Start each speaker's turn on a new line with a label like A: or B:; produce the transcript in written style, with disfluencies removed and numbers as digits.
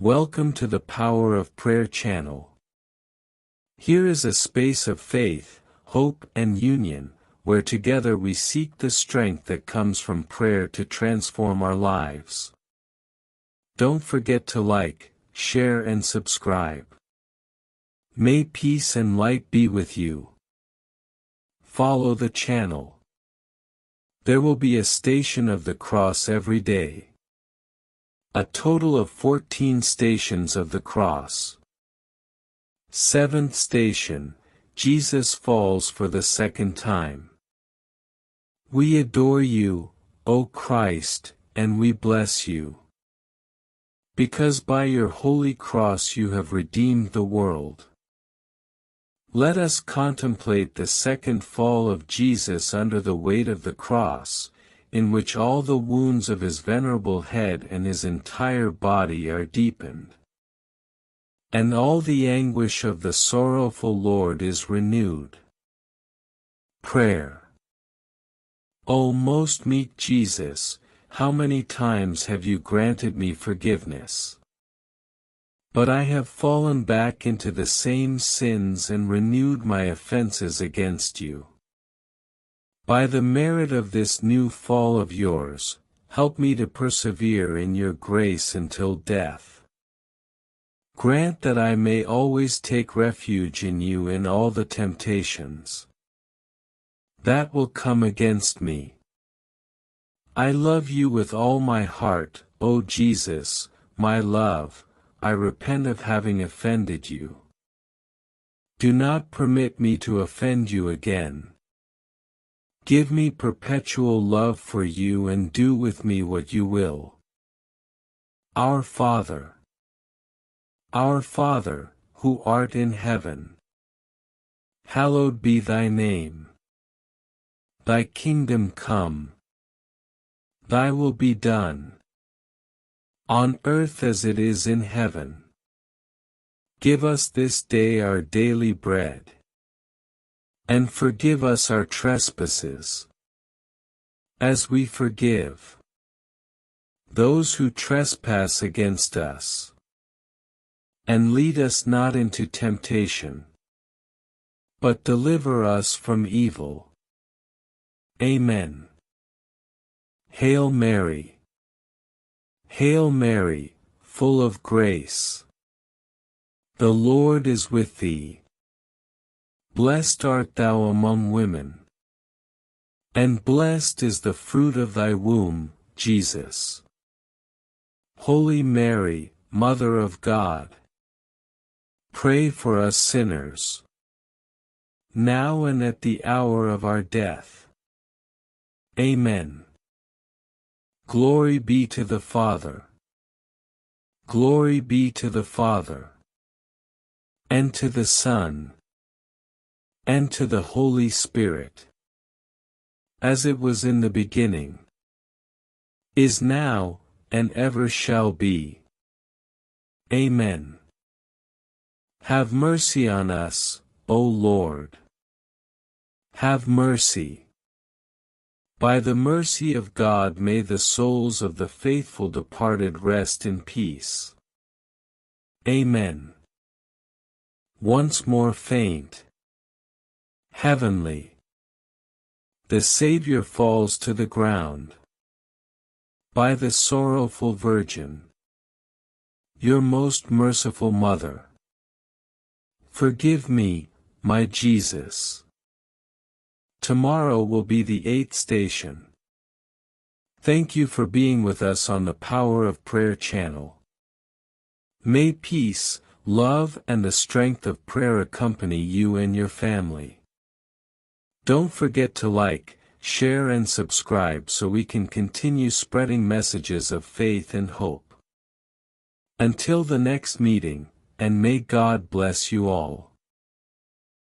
A: Welcome to the Power of Prayer channel. Here is a space of faith, hope and union, where together we seek the strength that comes from prayer to transform our lives. Don't forget to like, share and subscribe. May peace and light be with you. Follow the channel. There will be a station of the cross every day. A total of 14 stations of the cross. 7th station, Jesus falls for the second time. We adore you, O Christ, and we bless you. Because by your holy cross you have redeemed the world. Let us contemplate the second fall of Jesus under the weight of the cross, in which all the wounds of his venerable head and his entire body are deepened. And all the anguish of the sorrowful Lord is renewed. Prayer. O most meek Jesus, how many times have you granted me forgiveness? But I have fallen back into the same sins and renewed my offenses against you. By the merit of this new fall of yours, help me to persevere in your grace until death. Grant that I may always take refuge in you in all the temptations that will come against me. I love you with all my heart, O Jesus, my love. I repent of having offended you. Do not permit me to offend you again. Give me perpetual love for you and do with me what you will. Our Father, who art in heaven, hallowed be thy name. Thy kingdom come. Thy will be done, on earth as it is in heaven. Give us this day our daily bread. And forgive us our trespasses, as we forgive those who trespass against us. And lead us not into temptation, but deliver us from evil. Amen. Hail Mary. Hail Mary, full of grace. The Lord is with thee. Blessed art thou among women, and blessed is the fruit of thy womb, Jesus. Holy Mary, Mother of God, pray for us sinners, now and at the hour of our death. Amen. Glory be to the Father. Glory be to the Father, and to the Son, and to the Holy Spirit, as it was in the beginning, is now, and ever shall be. Amen. Have mercy on us, O Lord. Have mercy. By the mercy of God may the souls of the faithful departed rest in peace. Amen. Once more faint. Heavenly. The Savior falls to the ground. By the sorrowful Virgin, your most merciful Mother, forgive me, my Jesus. Tomorrow will be the 8th station. Thank you for being with us on the Power of Prayer channel. May peace, love and the strength of prayer accompany you and your family. Don't forget to like, share and subscribe so we can continue spreading messages of faith and hope. Until the next meeting, and may God bless you all.